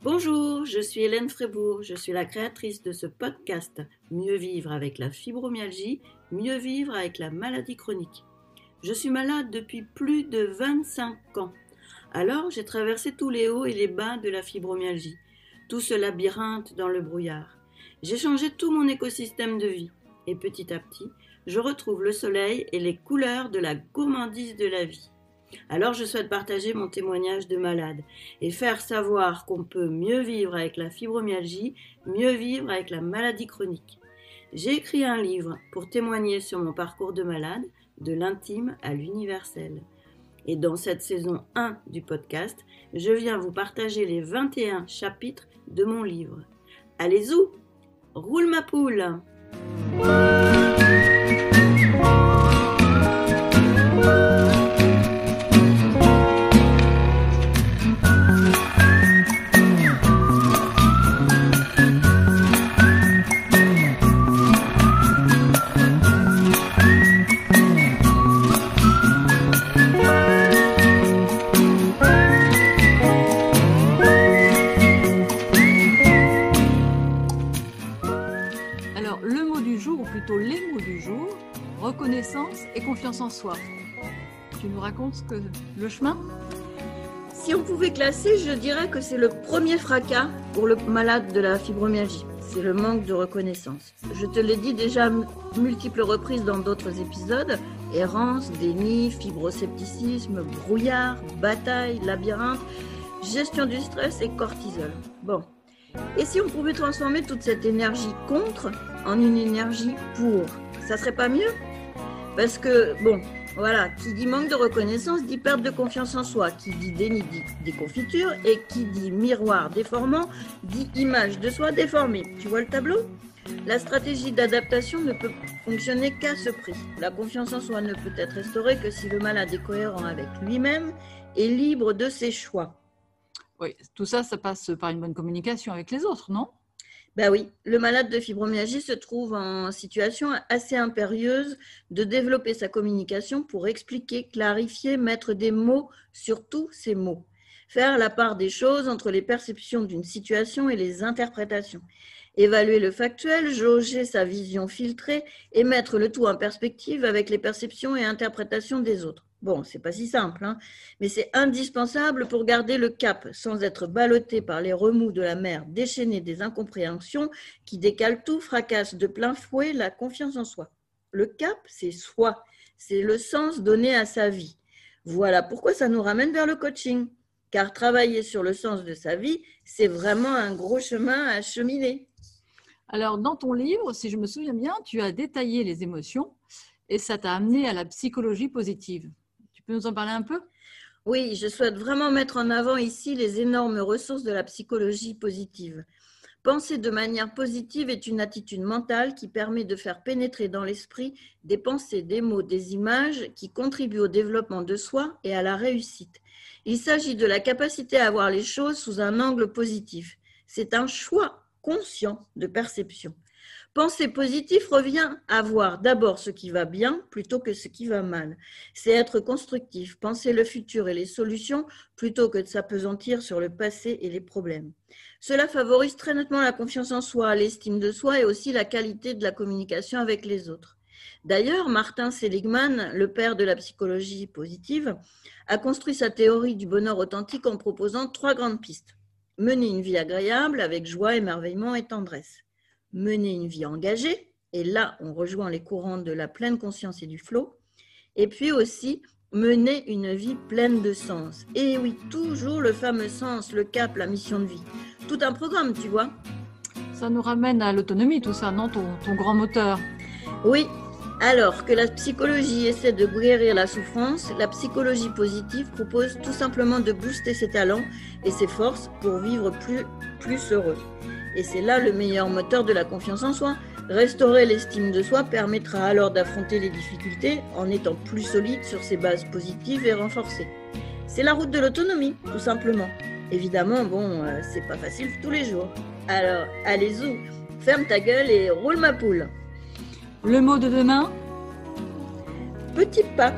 Bonjour, je suis Hélène Frébourg, je suis la créatrice de ce podcast Mieux vivre avec la fibromyalgie, mieux vivre avec la maladie chronique. Je suis malade depuis plus de 25 ans. Alors j'ai traversé tous les hauts et les bas de la fibromyalgie, tout ce labyrinthe dans le brouillard. J'ai changé tout mon écosystème de vie et petit à petit, je retrouve le soleil et les couleurs de la gourmandise de la vie. Alors je souhaite partager mon témoignage de malade et faire savoir qu'on peut mieux vivre avec la fibromyalgie, mieux vivre avec la maladie chronique. J'ai écrit un livre pour témoigner sur mon parcours de malade, de l'intime à l'universel. Et dans cette saison 1 du podcast, je viens vous partager les 21 chapitres de mon livre. Allez zou, roule ma poule! Les mots du jour, reconnaissance et confiance en soi. Tu nous racontes le chemin ? Si on pouvait classer, je dirais que c'est le premier fracas pour le malade de la fibromyalgie. C'est le manque de reconnaissance. Je te l'ai dit déjà multiples reprises dans d'autres épisodes. Errance, déni, fibroscepticisme, brouillard, bataille, labyrinthe, gestion du stress et cortisol. Bon. Et si on pouvait transformer toute cette énergie contre en une énergie pour, ça serait pas mieux ? Parce que, qui dit manque de reconnaissance dit perte de confiance en soi, qui dit déni dit déconfiture, et qui dit miroir déformant dit image de soi déformée. Tu vois le tableau ? La stratégie d'adaptation ne peut fonctionner qu'à ce prix. La confiance en soi ne peut être restaurée que si le malade est cohérent avec lui-même et libre de ses choix. Oui, tout ça, ça passe par une bonne communication avec les autres, non ? Ben oui, le malade de fibromyalgie se trouve en situation assez impérieuse de développer sa communication pour expliquer, clarifier, mettre des mots sur tous ces mots. Faire la part des choses entre les perceptions d'une situation et les interprétations. Évaluer le factuel, jauger sa vision filtrée et mettre le tout en perspective avec les perceptions et interprétations des autres. Bon, c'est pas si simple, mais c'est indispensable pour garder le cap sans être ballotté par les remous de la mer déchaînée des incompréhensions qui décalent tout, fracassent de plein fouet la confiance en soi. Le cap, c'est soi, c'est le sens donné à sa vie. Voilà pourquoi ça nous ramène vers le coaching, car travailler sur le sens de sa vie, c'est vraiment un gros chemin à cheminer. Alors, dans ton livre, si je me souviens bien, tu as détaillé les émotions et ça t'a amené à la psychologie positive. Tu peux nous en parler un peu ? Oui, je souhaite vraiment mettre en avant ici les énormes ressources de la psychologie positive. Penser de manière positive est une attitude mentale qui permet de faire pénétrer dans l'esprit des pensées, des mots, des images qui contribuent au développement de soi et à la réussite. Il s'agit de la capacité à voir les choses sous un angle positif. C'est un choix conscient de perception. Penser positif revient à voir d'abord ce qui va bien plutôt que ce qui va mal. C'est être constructif, penser le futur et les solutions plutôt que de s'appesantir sur le passé et les problèmes. Cela favorise très nettement la confiance en soi, l'estime de soi et aussi la qualité de la communication avec les autres. D'ailleurs, Martin Seligman, le père de la psychologie positive, a construit sa théorie du bonheur authentique en proposant 3 grandes pistes. Mener une vie agréable avec joie, émerveillement et tendresse. Mener une vie engagée, et là on rejoint les courants de la pleine conscience et du flow, et puis aussi mener une vie pleine de sens. Et oui, toujours le fameux sens, le cap, la mission de vie. Tout un programme, tu vois. Ça nous ramène à l'autonomie, tout ça, non ? Ton grand moteur. Oui, alors que la psychologie essaie de guérir la souffrance, la psychologie positive propose tout simplement de booster ses talents et ses forces pour vivre plus heureux. Et c'est là le meilleur moteur de la confiance en soi. Restaurer l'estime de soi permettra alors d'affronter les difficultés en étant plus solide sur ses bases positives et renforcées. C'est la route de l'autonomie, tout simplement. Évidemment, c'est pas facile tous les jours. Alors, allez-y, ferme ta gueule et roule ma poule. Le mot de demain ? Petit pas.